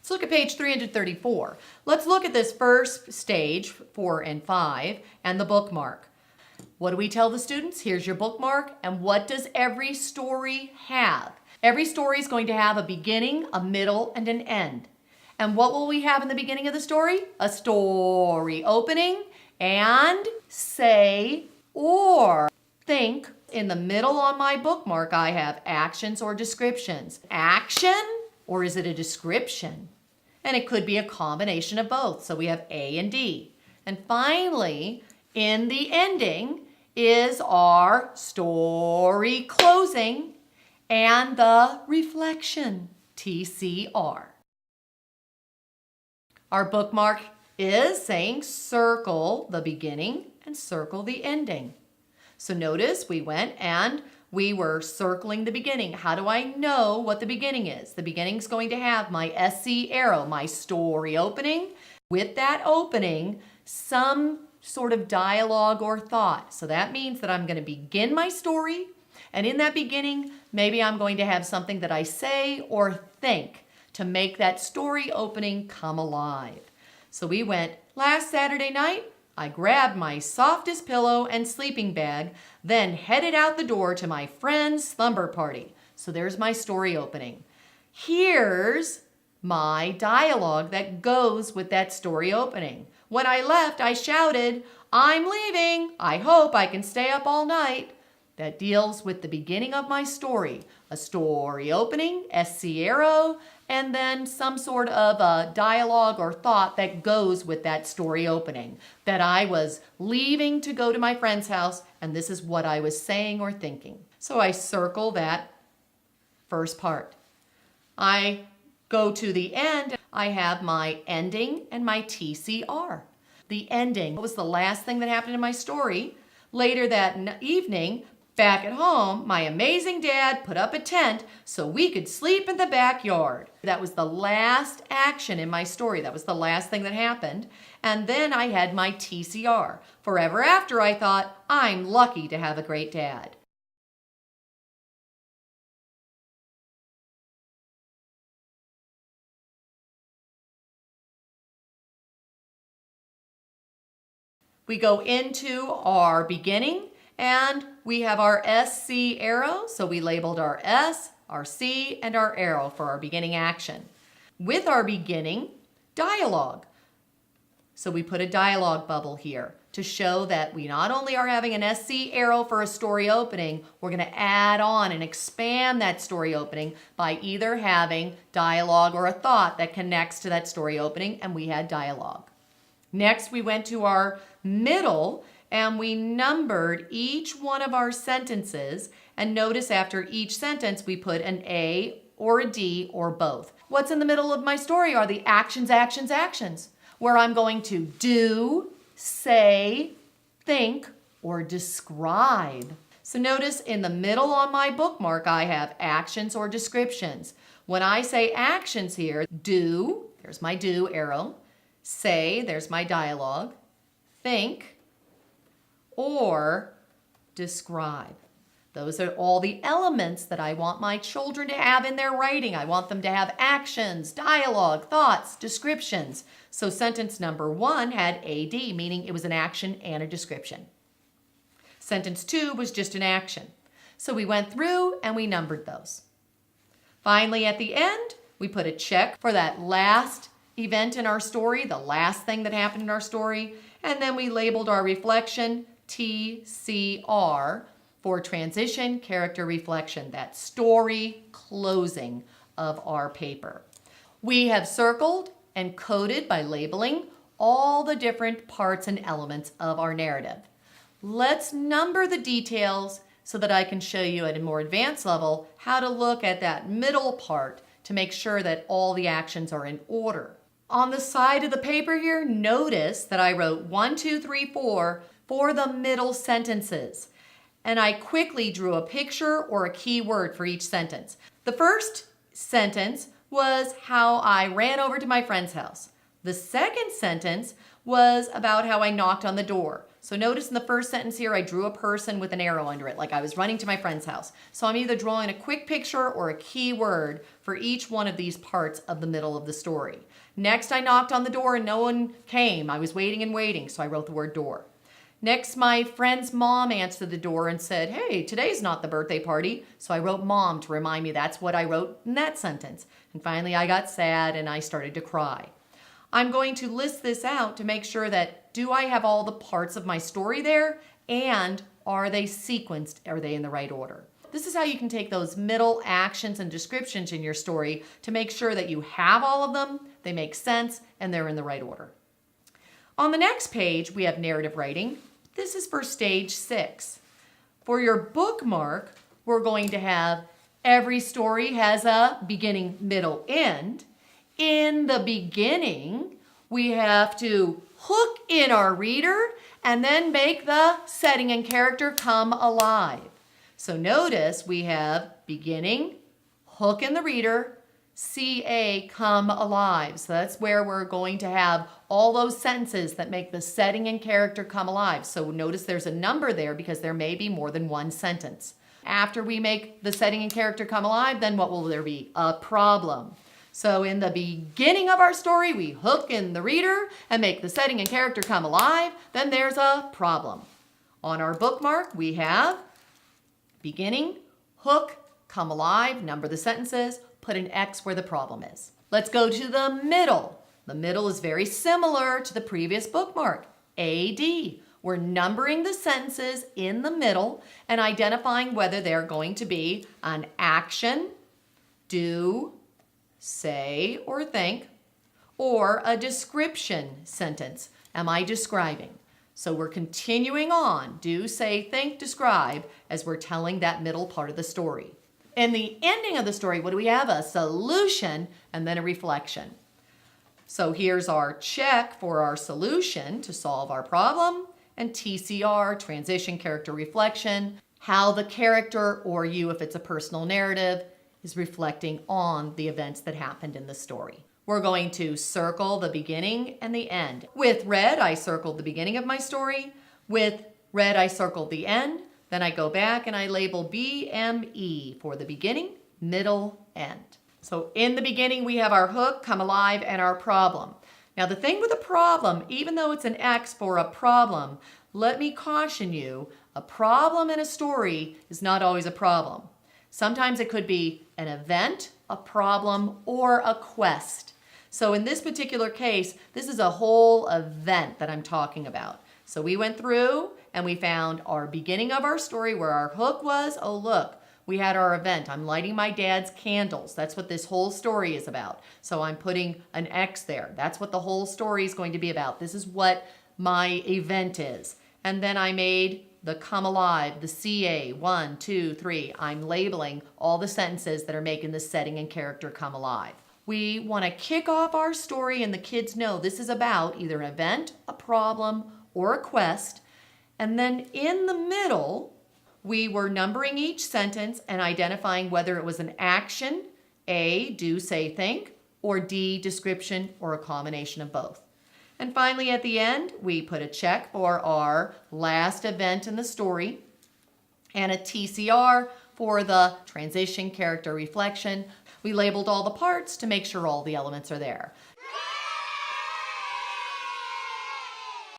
Let's look at page 334. Let's look at this first stage, 4 and 5, and the bookmark. What do we tell the students? Here's your bookmark, and what does every story have? Every story is going to have a beginning, a middle, and an end. And what will we have in the beginning of the story? A story opening and say or think. In the middle on my bookmark, I have actions or descriptions. Action, or is it a description? And it could be a combination of both. So we have A and D. And finally, in the ending is our story closing and the reflection, TCR. Our bookmark is saying circle the beginning and circle the ending. So notice we went and we were circling the beginning. How do I know what the beginning is? The beginning's going to have my SC arrow, my story opening. With that opening, some sort of dialogue or thought. So that means that I'm going to begin my story, and in that beginning, maybe I'm going to have something that I say or think to make that story opening come alive. So we went last Saturday night. I grabbed my softest pillow and sleeping bag, then headed out the door to my friend's slumber party. So there's my story opening. Here's my dialogue that goes with that story opening. When I left, I shouted, "I'm leaving. I hope I can stay up all night." That deals with the beginning of my story. A story opening, SC arrow, and then some sort of a dialogue or thought that goes with that story opening. That I was leaving to go to my friend's house, and this is what I was saying or thinking. So I circle that first part. I go to the end. I have my ending and my TCR. The ending was the last thing that happened in my story. Later that evening, back at home, my amazing dad put up a tent so we could sleep in the backyard. That was the last action in my story. That was the last thing that happened. And then I had my TCR. Forever after, I thought, I'm lucky to have a great dad. We go into our beginning, and we have our SC arrow, so we labeled our S, our C, and our arrow for our beginning action. With our beginning, dialogue. So we put a dialogue bubble here to show that we not only are having an SC arrow for a story opening, we're going to add on and expand that story opening by either having dialogue or a thought that connects to that story opening, and we had dialogue. Next, we went to our middle, and we numbered each one of our sentences, and notice after each sentence we put an A or a D or both. What's in the middle of my story are the actions, actions, actions, where I'm going to do, say, think, or describe. So notice in the middle on my bookmark I have actions or descriptions. When I say actions here, do, there's my do arrow, say, there's my dialogue, think, or describe. Those are all the elements that I want my children to have in their writing. I want them to have actions, dialogue, thoughts, descriptions. So sentence number 1 had AD, meaning it was an action and a description. Sentence 2 was just an action. So we went through and we numbered those. Finally, at the end, we put a check for that last event in our story, the last thing that happened in our story, and then we labeled our reflection TCR for transition, character reflection, that story closing of our paper. We have circled and coded by labeling all the different parts and elements of our narrative. Let's number the details so that I can show you at a more advanced level how to look at that middle part to make sure that all the actions are in order. On the side of the paper here, notice that I wrote 1, 2, 3, 4 for the middle sentences. And I quickly drew a picture or a key word for each sentence. The first sentence was how I ran over to my friend's house. The second sentence was about how I knocked on the door. So notice in the first sentence here, I drew a person with an arrow under it, like I was running to my friend's house. So I'm either drawing a quick picture or a key word for each one of these parts of the middle of the story. Next, I knocked on the door and no one came. I was waiting and waiting, so I wrote the word door. Next, my friend's mom answered the door and said, hey, today's not the birthday party. So I wrote mom to remind me that's what I wrote in that sentence. And finally, I got sad and I started to cry. I'm going to list this out to make sure that do I have all the parts of my story there, and are they sequenced? Are they in the right order? This is how you can take those middle actions and descriptions in your story to make sure that you have all of them, they make sense, and they're in the right order. On the next page, we have narrative writing. This is for stage 6. For your bookmark, we're going to have every story has a beginning, middle, end. In the beginning, we have to hook in our reader and then make the setting and character come alive. So notice we have beginning, hook in the reader, CA, come alive. So that's where we're going to have all those sentences that make the setting and character come alive. So notice there's a number there because there may be more than one sentence. After we make the setting and character come alive, then what will there be? A problem. So in the beginning of our story, we hook in the reader and make the setting and character come alive. Then there's a problem. On our bookmark, we have beginning, hook, come alive, number the sentences, put an X where the problem is. Let's go to the middle. The middle is very similar to the previous bookmark, AD. We're numbering the sentences in the middle and identifying whether they're going to be an action, do, say, or think, or a description sentence. Am I describing? So we're continuing on, do, say, think, describe, as we're telling that middle part of the story. In the ending of the story, what do we have? A solution and then a reflection. So here's our check for our solution to solve our problem, and TCR, transition, character, reflection, how the character, or you if it's a personal narrative, is reflecting on the events that happened in the story. We're going to circle the beginning and the end. With red, I circled the beginning of my story. With red, I circled the end. Then I go back and I label BME for the beginning, middle, end. So in the beginning, we have our hook, come alive, and our problem. Now the thing with a problem, even though it's an X for a problem, let me caution you, a problem in a story is not always a problem. Sometimes it could be an event, a problem, or a quest. So in this particular case, this is a whole event that I'm talking about. So we went through and we found our beginning of our story where our hook was. Oh, look, we had our event. I'm lighting my dad's candles. That's what this whole story is about. So I'm putting an X there. That's what the whole story is going to be about. This is what my event is. And then I made the come alive, the CA, 1, 2, 3. I'm labeling all the sentences that are making the setting and character come alive. We want to kick off our story and the kids know this is about either an event, a problem, or a quest. And then in the middle, we were numbering each sentence and identifying whether it was an action, A, do, say, think, or D, description, or a combination of both. And finally, at the end, we put a check for our last event in the story and a TCR for the transition, character, reflection. We labeled all the parts to make sure all the elements are there.